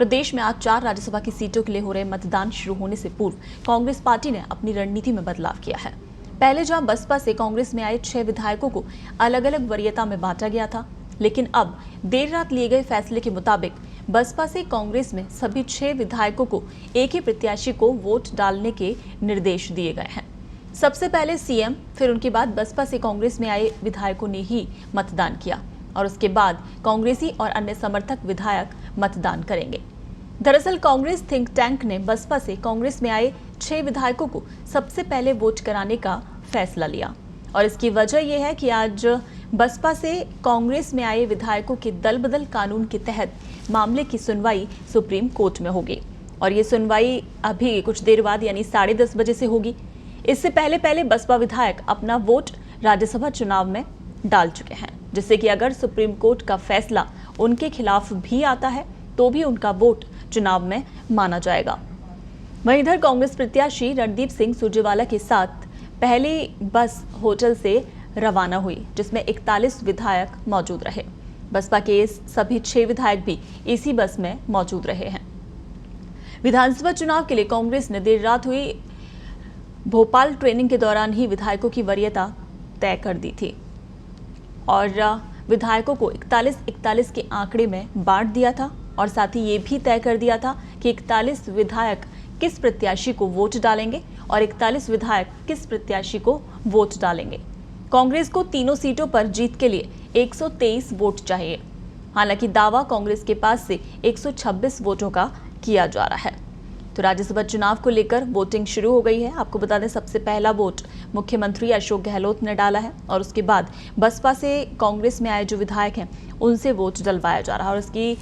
प्रदेश में आज 4 राज्यसभा की सीटों के लिए हो रहे मतदान शुरू होने से पूर्व कांग्रेस पार्टी ने अपनी रणनीति में बदलाव किया है। पहले जहां बसपा से कांग्रेस में आए 6 विधायकों को अलग अलग वरीयता में बांटा गया था, लेकिन अब देर रात लिए गए फैसले के मुताबिक बसपा से कांग्रेस में सभी 6 विधायकों को एक ही प्रत्याशी को वोट डालने के निर्देश दिए गए हैं। सबसे पहले सीएम, फिर उनके बाद बसपा से कांग्रेस में आए विधायकों ने ही मतदान किया और उसके बाद कांग्रेसी और अन्य समर्थक विधायक मतदान करेंगे। दरअसल कांग्रेस थिंक टैंक ने बसपा से कांग्रेस में आए 6 विधायकों को सबसे पहले वोट कराने का फैसला लिया और इसकी वजह यह है कि आज बसपा से कांग्रेस में आए विधायकों के दल बदल कानून के तहत मामले की सुनवाई सुप्रीम कोर्ट में होगी और ये सुनवाई अभी कुछ देर बाद यानी 10:30 बजे से होगी। इससे पहले बसपा विधायक अपना वोट राज्यसभा चुनाव में डाल चुके हैं, जिससे कि अगर सुप्रीम कोर्ट का फैसला उनके खिलाफ भी आता है तो भी उनका वोट चुनाव में माना जाएगा। वहीं इधर कांग्रेस प्रत्याशी रणदीप सिंह सुरजेवाला के साथ पहली बस होटल से रवाना हुई, जिसमें 41 विधायक मौजूद रहे। बसपा के सभी 6 विधायक भी इसी बस में मौजूद रहे हैं। विधानसभा चुनाव के लिए कांग्रेस ने देर रात हुई भोपाल ट्रेनिंग के दौरान ही विधायकों की वरीयता तय कर दी थी और विधायकों को 41-41 के आंकड़े में बांट दिया था और साथ ही ये भी तय कर दिया था कि 41 विधायक किस प्रत्याशी को वोट डालेंगे और 41 विधायक किस प्रत्याशी को वोट डालेंगे। कांग्रेस को तीनों सीटों पर जीत के लिए 123 वोट चाहिए। हालांकि दावा कांग्रेस के पास से 126 वोटों का किया जा रहा है। तो राज्यसभा चुनाव को लेकर वोटिंग शुरू हो गई है। आपको बता दें, सबसे पहला वोट मुख्यमंत्री अशोक गहलोत ने डाला है और उसके बाद बसपा से कांग्रेस में आए जो विधायक हैं उनसे वोट डलवाया जा रहा है और इसकी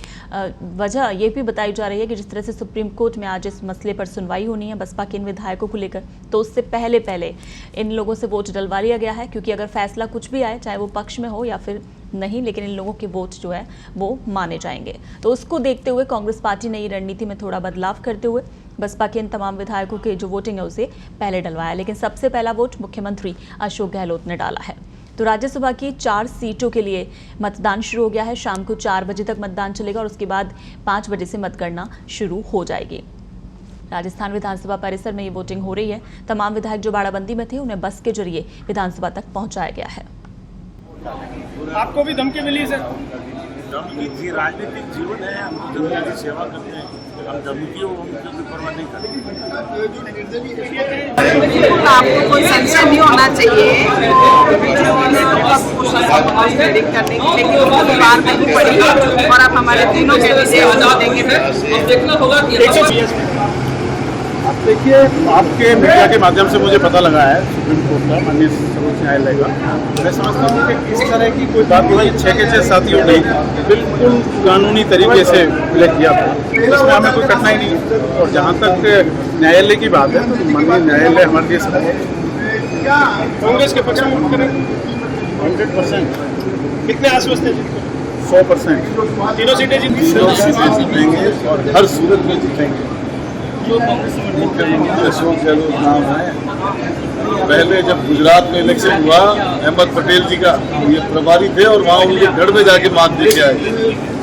वजह ये भी बताई जा रही है कि जिस तरह से सुप्रीम कोर्ट में आज इस मसले पर सुनवाई होनी है बसपा के इन विधायकों को लेकर, तो उससे पहले इन लोगों से वोट डलवा लिया गया है, क्योंकि अगर फैसला कुछ भी आए, चाहे वो पक्ष में हो या फिर नहीं, लेकिन इन लोगों के वोट जो है वो माने जाएंगे। तो उसको देखते हुए कांग्रेस पार्टी ने ये रणनीति में थोड़ा बदलाव करते हुए बसपा के इन तमाम विधायकों के जो वोटिंग है उसे पहले डलवाया, लेकिन सबसे पहला वोट मुख्यमंत्री अशोक गहलोत ने डाला है। तो राज्यसभा की 4 सीटों के लिए मतदान शुरू हो गया है। शाम को 4 बजे तक मतदान चलेगा और उसके बाद 5 बजे से मतगणना शुरू हो जाएगी। राजस्थान विधानसभा परिसर में ये वोटिंग हो रही है। तमाम विधायक जो बाड़ाबंदी में थे उन्हें बस के जरिए विधानसभा तक पहुंचाया गया है। आपको भी धमकी मिली सर? धमकी राजनीतिक जीवन है, हम जनता की सेवा करते हैं, हम धमकियों की परवाह नहीं करते। आपको कोई संशय नहीं होना चाहिए करने की, लेकिन उनकी बात नहीं पड़ी और आप हमारे तीनों आप देखिए, आपके मीडिया के माध्यम से मुझे पता लगा है सुप्रीम कोर्ट का माननीय सर्वोच्च न्यायालय का। मैं समझता हूँ कि इस तरह की कोई बात नहीं, 6 के 6 साथियों ने बिल्कुल कानूनी तरीके से विलय किया था, इसमें हमें कोई कठिनाई नहीं। और जहाँ तक न्यायालय की बात है तो माननीय न्यायालय हमारे लिए कांग्रेस के पक्ष में वोट करेंगे 100%। कितने आश्वस्त हैं? 100%। तीनों सीटें जीतेंगे और हर सूरत में जीतेंगे। मुख्यमंत्री अशोक गहलोत नाम है। पहले जब गुजरात में इलेक्शन हुआ अहमद पटेल जी का, ये प्रभारी थे और वहाँ उनके गढ़ में जाके मात दे के आए।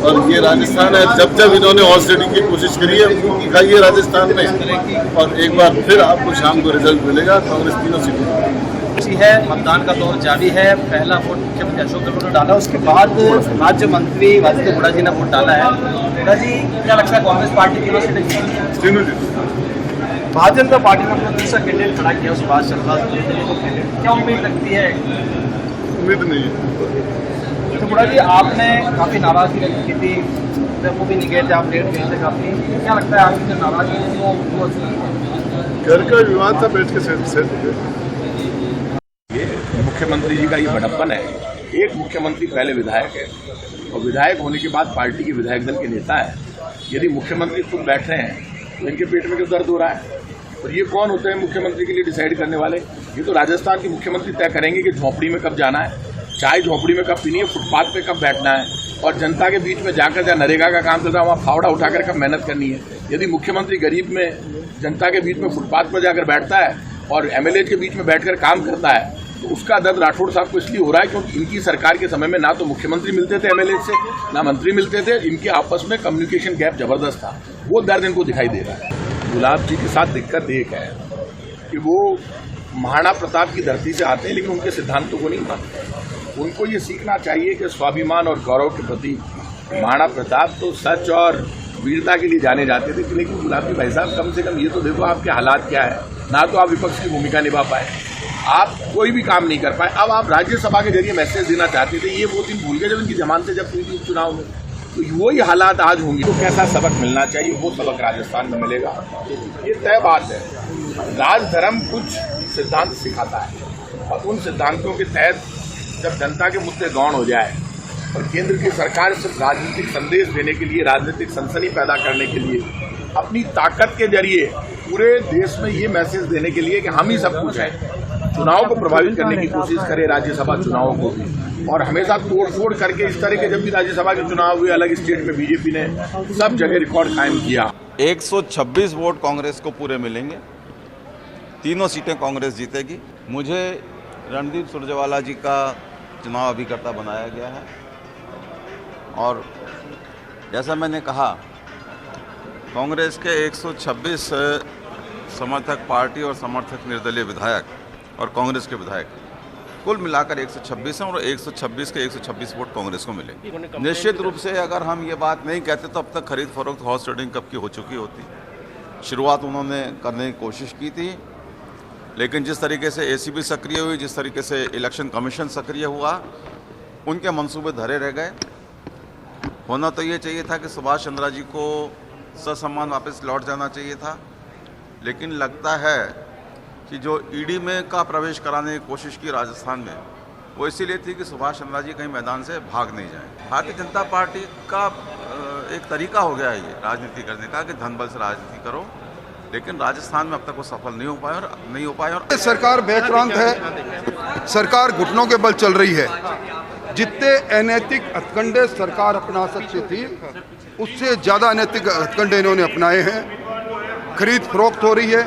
और ये राजस्थान है, जब इन्होंने हॉर्स रेडिंग की कोशिश करी है वो दिखाई है राजस्थान में। और एक बार फिर आपको शाम को रिजल्ट मिलेगा। कांग्रेस तीनों सीटें है। मतदान का दौर जारी है। पहला वोट मुख्यमंत्री अशोक गहलोत ने डाला, उसके बाद राज्य मंत्री वाजिद हुडा जी ने वोट डाला है। हुडा जी, क्या लगता है कांग्रेस पार्टी तीनों सीटें जीतेगी? भारतीय जनता पार्टी ने अपना दूसरा कैंडिडेट खड़ा किया, सुभाष चंद्र कैंडिडेट, क्या उम्मीद लगती है? उम्मीद नहीं है। तो हुडा जी, आपने काफ़ी नाराजगी व्यक्त की थी, वो भी नहीं गए थे, आप लेट गए थे काफ़ी, क्या लगता है आपकी जो नाराजगी है वो घर का विवाद था, बैठ के सेट मुख्यमंत्री जी का ये बड़प्पन है। एक मुख्यमंत्री पहले विधायक है और विधायक होने के बाद पार्टी के विधायक दल के नेता है। यदि मुख्यमंत्री खुद बैठ रहे हैं तो इनके पेट में क्यों दर्द हो रहा है? और ये कौन होते हैं मुख्यमंत्री के लिए डिसाइड करने वाले? ये तो राजस्थान के मुख्यमंत्री तय करेंगे कि झोंपड़ी में कब जाना है, चाय झोंपड़ी में कब पीनी है, फुटपाथ पे कब बैठना है और जनता के बीच में जाकर जहाँ नरेगा का काम चल रहा है वहाँ फावड़ा उठाकर कब मेहनत करनी है। यदि मुख्यमंत्री गरीब में जनता के बीच में फुटपाथ पर जाकर बैठता है और एमएलए के बीच में बैठकर काम करता है तो उसका दर्द राठौड़ साहब को इसलिए हो रहा है क्योंकि इनकी सरकार के समय में ना तो मुख्यमंत्री मिलते थे एमएलए से, ना मंत्री मिलते थे, इनके आपस में कम्युनिकेशन गैप जबरदस्त था। वो दर्द इनको दिखाई दे रहा है। गुलाब जी के साथ दिक्कत एक है कि वो महाराणा प्रताप की धरती से आते हैं लेकिन उनके सिद्धांतों को नहीं मानते। उनको ये सीखना चाहिए कि स्वाभिमान और गौरव के प्रति महाराणा प्रताप तो सच और वीरता के लिए जाने जाते थे, लेकिन गुलाब जी भाई साहब कम से कम ये तो देखो आपके हालात क्या है। ना तो आप विपक्ष की भूमिका निभा पाए, आप कोई भी काम नहीं कर पाए। अब आप राज्यसभा के जरिए मैसेज देना चाहते थे, ये वो दिन भूल गए जब इनकी जमानतें जब्त हुई थी उपचुनाव में। तो वही हालात आज होंगे। तो कैसा सबक मिलना चाहिए वो सबक राजस्थान में मिलेगा, ये तय बात है। राजधर्म कुछ सिद्धांत सिखाता है और उन सिद्धांतों के तहत जब जनता के मुद्दे गौण हो जाए और केंद्र की सरकार सिर्फ राजनीतिक संदेश देने के लिए, राजनीतिक सनसनी पैदा करने के लिए, अपनी ताकत के जरिए पूरे देश में ये मैसेज देने के लिए कि हम ही सब कुछ है, चुनाव को प्रभावित करने की कोशिश करे, राज्यसभा चुनावों को भी, और हमेशा तोड़फोड़ करके इस तरह के जब भी राज्यसभा के चुनाव हुए अलग स्टेट में बीजेपी ने सब जगह रिकॉर्ड कायम किया। 126 वोट कांग्रेस को पूरे मिलेंगे, तीनों सीटें कांग्रेस जीतेगी। मुझे रणदीप सुरजेवाला जी का चुनाव अभिकर्ता बनाया गया है और जैसा मैंने कहा कांग्रेस के 126 समर्थक पार्टी और समर्थक निर्दलीय विधायक और कांग्रेस के विधायक कुल मिलाकर 126 हैं और 126 के 126 वोट कांग्रेस को मिलेंगे। निश्चित रूप से अगर हम ये बात नहीं कहते तो अब तक खरीद फरोख्त हॉर्स ट्रेडिंग कब की हो चुकी होती। शुरुआत उन्होंने करने की कोशिश की थी, लेकिन जिस तरीके से एसीबी सक्रिय हुई, जिस तरीके से इलेक्शन कमीशन सक्रिय हुआ, उनके मंसूबे धरे रह गए। होना तो ये चाहिए था कि सुभाष चंद्रा जी को ससम्मान वापस लौट जाना चाहिए था, लेकिन लगता है कि जो ईडी में का प्रवेश कराने की कोशिश की राजस्थान में, वो इसीलिए थी कि सुभाष चंद्रा जी कहीं मैदान से भाग नहीं जाए। भारतीय जनता पार्टी का एक तरीका हो गया है ये राजनीति करने का कि धन बल से राजनीति करो, लेकिन राजस्थान में अब तक वो सफल नहीं हो पाए और सरकार बेक्रांत है, सरकार घुटनों के बल चल रही है। जितने अनैतिक हथकंडे सरकार अपना सकती थी उससे ज़्यादा अनैतिक हथकंडे इन्होंने अपनाए हैं। खरीद फरोख्त हो रही है,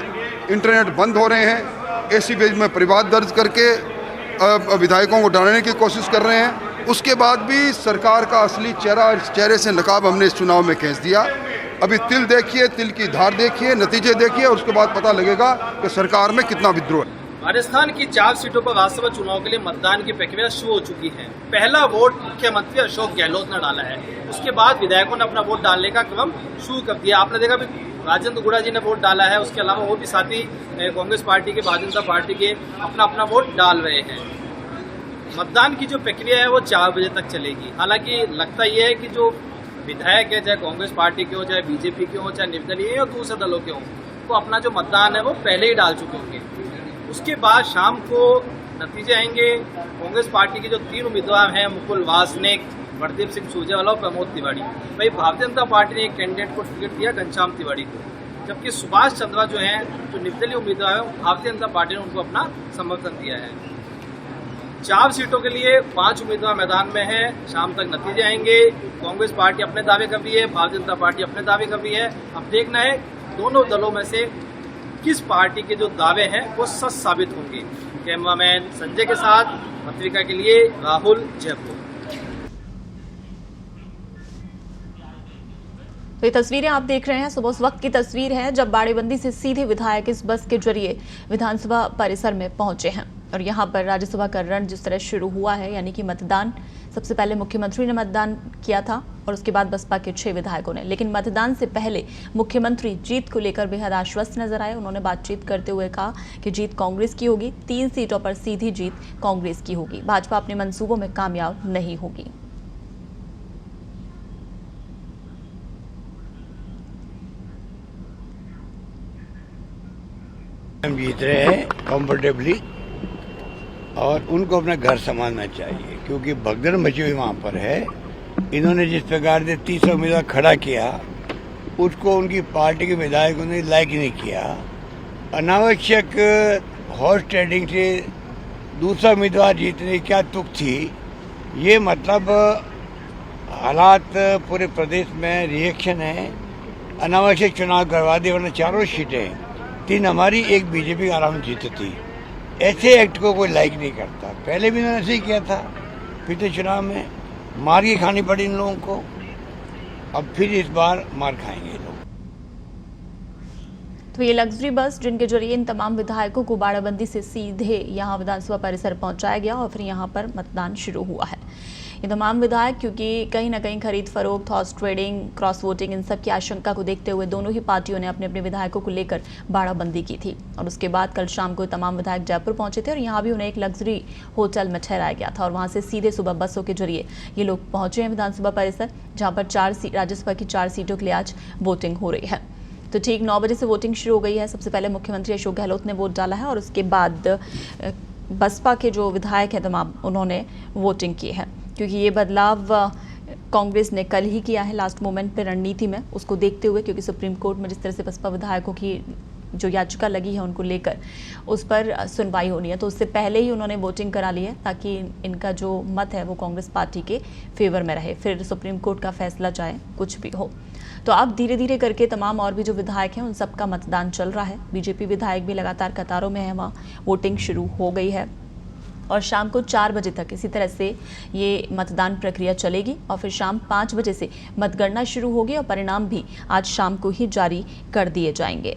इंटरनेट बंद हो रहे हैं, एसीबी में परिवाद दर्ज करके विधायकों को डालने की कोशिश कर रहे हैं। उसके बाद भी सरकार का असली चेहरे से नकाब हमने इस चुनाव में खींच दिया। अभी तिल देखिए, तिल की धार देखिए, नतीजे देखिए और उसके बाद पता लगेगा कि सरकार में कितना विद्रोह है। राजस्थान की 4 सीटों पर विधानसभा चुनाव के लिए मतदान की प्रक्रिया शुरू हो चुकी है। पहला वोट मुख्यमंत्री अशोक गहलोत ने डाला है, उसके बाद विधायकों ने अपना वोट डालने का क्रम शुरू कर दिया। आपने देखा भी राजेंद्र गुड़ा जी ने वोट डाला है, उसके अलावा वो भी साथी कांग्रेस पार्टी के, भारतीय जनता पार्टी के अपना अपना वोट डाल रहे हैं। मतदान की जो प्रक्रिया है वो 4 बजे तक चलेगी। हालांकि लगता यह है कि जो विधायक है, चाहे कांग्रेस पार्टी के हो, चाहे बीजेपी के हो, चाहे निर्दलीय हो, दूसरे दलों के हो, तो अपना जो मतदान है वो पहले ही डाल चुके होंगे। उसके बाद शाम को नतीजे आएंगे। कांग्रेस पार्टी के जो 3 उम्मीदवार हैं, मुकुल वासनिक, प्रदीप सिंह सुरजेवाला और प्रमोद तिवारी, वही भारतीय जनता पार्टी ने एक कैंडिडेट को टिकट दिया घनश्याम तिवारी को, जबकि सुभाष चंद्रा जो हैं, जो निर्दलीय उम्मीदवार है, भारतीय जनता पार्टी ने उनको अपना समर्थन दिया है। 4 सीटों के लिए 5 उम्मीदवार मैदान में है। शाम तक नतीजे आएंगे। कांग्रेस पार्टी अपने दावे कर रही है, भारतीय जनता पार्टी अपने दावे कर रही है। अब देखना है दोनों दलों में से किस पार्टी के जो दावे हैं वो सच साबित होंगे। कैमरामैन संजय के साथ पत्रिका के लिए राहुल, जयपुर। तो ये तस्वीरें आप देख रहे हैं, सुबह उस वक्त की तस्वीर है जब बाड़ेबंदी से सीधे विधायक इस बस के जरिए विधानसभा परिसर में पहुंचे हैं और यहां पर राज्यसभा का रण जिस तरह शुरू हुआ है, यानी कि मतदान सबसे पहले मुख्यमंत्री ने मतदान किया था और उसके बाद बसपा के 6 विधायकों ने। लेकिन मतदान से पहले मुख्यमंत्री जीत को लेकर बेहद आश्वस्त नजर आए। उन्होंने बातचीत करते हुए कहा कि जीत कांग्रेस की होगी, 3 सीटों पर सीधी जीत कांग्रेस की होगी, भाजपा अपने मंसूबों में कामयाब नहीं होगी। हम जीत रहे हैं कंफर्टेबली और उनको अपना घर संभालना चाहिए, क्योंकि भगदड़ मची हुई वहाँ पर है। इन्होंने जिस प्रकार से 30 उम्मीदवार खड़ा किया उसको उनकी पार्टी के विधायकों ने लाइक नहीं किया। अनावश्यक हॉर्स ट्रेडिंग से दूसरा उम्मीदवार जीतने की क्या तुक थी। ये मतलब हालात पूरे प्रदेश में रिएक्शन है। अनावश्यक चुनाव करवा दिए, वरना 4 सीटें 3 हमारी, 1 बीजेपी आराम जीती थी। ऐसे एक्ट को कोई लाइक नहीं करता। पहले भी इन्होंने ऐसे ही किया था, पिछले चुनाव में मार के खानी पड़ी इन लोगों को, अब फिर इस बार मार खाएंगे ये लोग। तो ये लग्जरी बस जिनके जरिए इन तमाम विधायकों को बाड़ाबंदी से सीधे यहाँ विधानसभा परिसर पहुंचाया गया और फिर यहाँ पर मतदान शुरू हुआ है। ये तमाम विधायक क्योंकि कहीं ना कहीं खरीद फरोख्त, हॉर्स ट्रेडिंग, क्रॉस वोटिंग, इन सब की आशंका को देखते हुए दोनों ही पार्टियों ने अपने अपने विधायकों को लेकर बाड़ाबंदी की थी और उसके बाद कल शाम को तमाम विधायक जयपुर पहुंचे थे और यहाँ भी उन्हें एक लग्जरी होटल में ठहराया गया था और वहाँ से सीधे सुबह बसों के जरिए ये लोग पहुंचे हैं विधानसभा परिसर, जहाँ पर राज्यसभा की 4 सीटों के लिए आज वोटिंग हो रही है। तो ठीक 9 बजे से वोटिंग शुरू हो गई है। सबसे पहले मुख्यमंत्री अशोक गहलोत ने वोट डाला है और उसके बाद बसपा के जो विधायक हैं तमाम उन्होंने वोटिंग की है, क्योंकि ये बदलाव कांग्रेस ने कल ही किया है लास्ट मोमेंट पे रणनीति में, उसको देखते हुए, क्योंकि सुप्रीम कोर्ट में जिस तरह से बसपा विधायकों की जो याचिका लगी है उनको लेकर उस पर सुनवाई होनी है, तो उससे पहले ही उन्होंने वोटिंग करा ली है ताकि इनका जो मत है वो कांग्रेस पार्टी के फेवर में रहे, फिर सुप्रीम कोर्ट का फैसला चाहे कुछ भी हो। तो अब धीरे धीरे करके तमाम और भी जो विधायक हैं उन सबका मतदान चल रहा है। बीजेपी विधायक भी लगातार कतारों में है, वहाँ वोटिंग शुरू हो गई है और शाम को 4 बजे तक इसी तरह से ये मतदान प्रक्रिया चलेगी और फिर शाम 5 बजे से मतगणना शुरू होगी और परिणाम भी आज शाम को ही जारी कर दिए जाएंगे।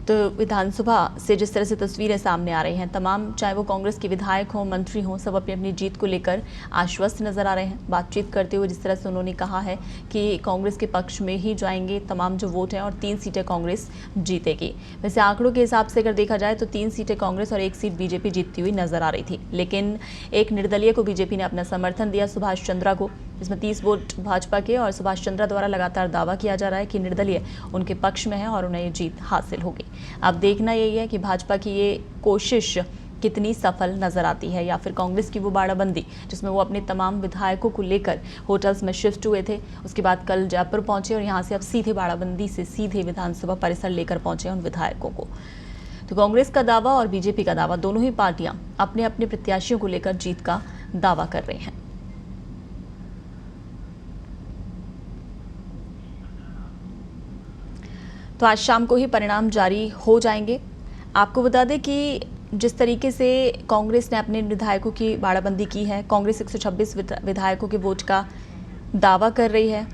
तो विधानसभा से जिस तरह से तस्वीरें सामने आ रही हैं, तमाम चाहे वो कांग्रेस के विधायक हों, मंत्री हों, सब अपनी अपनी जीत को लेकर आश्वस्त नजर आ रहे हैं। बातचीत करते हुए जिस तरह से उन्होंने कहा है कि कांग्रेस के पक्ष में ही जाएंगे तमाम जो वोट हैं और 3 सीटें कांग्रेस जीतेगी। वैसे आंकड़ों के हिसाब से अगर देखा जाए तो 3 सीटें कांग्रेस और 1 सीट बीजेपी जीतती हुई नजर आ रही थी, लेकिन एक निर्दलीय को बीजेपी ने अपना समर्थन दिया, सुभाष चंद्रा को, जिसमें 30 वोट भाजपा के और सुभाष चंद्रा द्वारा लगातार दावा किया जा रहा है कि निर्दलीय उनके पक्ष में है और उन्हें ये जीत हासिल होगी। अब देखना यही है कि भाजपा की ये कोशिश कितनी सफल नजर आती है या फिर कांग्रेस की वो बाड़ाबंदी जिसमें वो अपने तमाम विधायकों को लेकर होटल्स में शिफ्ट हुए थे, उसके बाद कल जयपुर पहुंचे और यहाँ से अब सीधे बाड़ाबंदी से सीधे विधानसभा परिसर लेकर पहुंचे उन विधायकों को। तो कांग्रेस का दावा और बीजेपी का दावा, दोनों ही पार्टियां अपने अपने प्रत्याशियों को लेकर जीत का दावा कर रही हैं। तो आज शाम को ही परिणाम जारी हो जाएंगे। आपको बता दें कि जिस तरीके से कांग्रेस ने अपने विधायकों की बाड़ाबंदी की है, कांग्रेस 126 विधायकों के वोट का दावा कर रही है।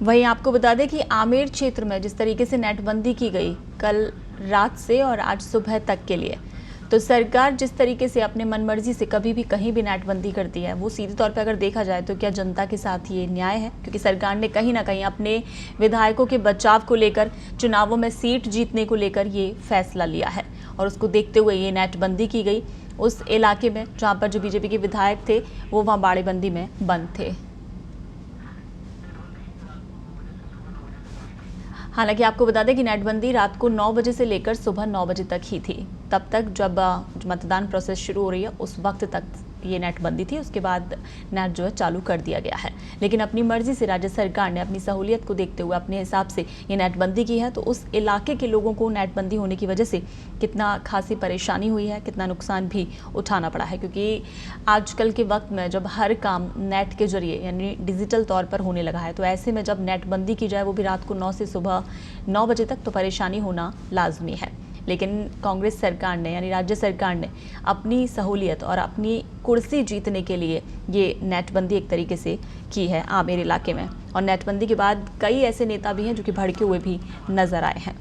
वहीं आपको बता दें कि आमेर क्षेत्र में जिस तरीके से नेटबंदी की गई कल रात से और आज सुबह तक के लिए, तो सरकार जिस तरीके से अपने मनमर्जी से कभी भी कहीं भी नेटबंदी करती है, वो सीधे तौर पे अगर देखा जाए तो क्या जनता के साथ ये न्याय है? क्योंकि सरकार ने कहीं ना कहीं अपने विधायकों के बचाव को लेकर, चुनावों में सीट जीतने को लेकर ये फैसला लिया है और उसको देखते हुए ये नेटबंदी की गई उस इलाके में जहाँ पर जो बीजेपी के विधायक थे वो वहाँ बाड़ेबंदी में बंद थे। हालांकि आपको बता दें कि नेटबंदी रात को 9 बजे से लेकर सुबह 9 बजे तक ही थी। तब तक जब मतदान प्रोसेस शुरू हो रही है उस वक्त तक ये नेटबंदी थी, उसके बाद नेट जो है चालू कर दिया गया है। लेकिन अपनी मर्जी से राज्य सरकार ने अपनी सहूलियत को देखते हुए अपने हिसाब से ये नेटबंदी की है, तो उस इलाके के लोगों को नेटबंदी होने की वजह से कितना खासी परेशानी हुई है, कितना नुकसान भी उठाना पड़ा है। क्योंकि आजकल के वक्त में जब हर काम नेट के जरिए यानी डिजिटल तौर पर होने लगा है, तो ऐसे में जब नेटबंदी की जाए वो भी रात को 9 से सुबह 9 बजे तक, तो परेशानी होना लाजमी है। लेकिन कांग्रेस सरकार ने यानी राज्य सरकार ने अपनी सहूलियत और अपनी कुर्सी जीतने के लिए ये नेटबंदी एक तरीके से की है आमेर इलाके में। और नेटबंदी के बाद कई ऐसे नेता भी हैं जो कि भड़के हुए भी नजर आए हैं।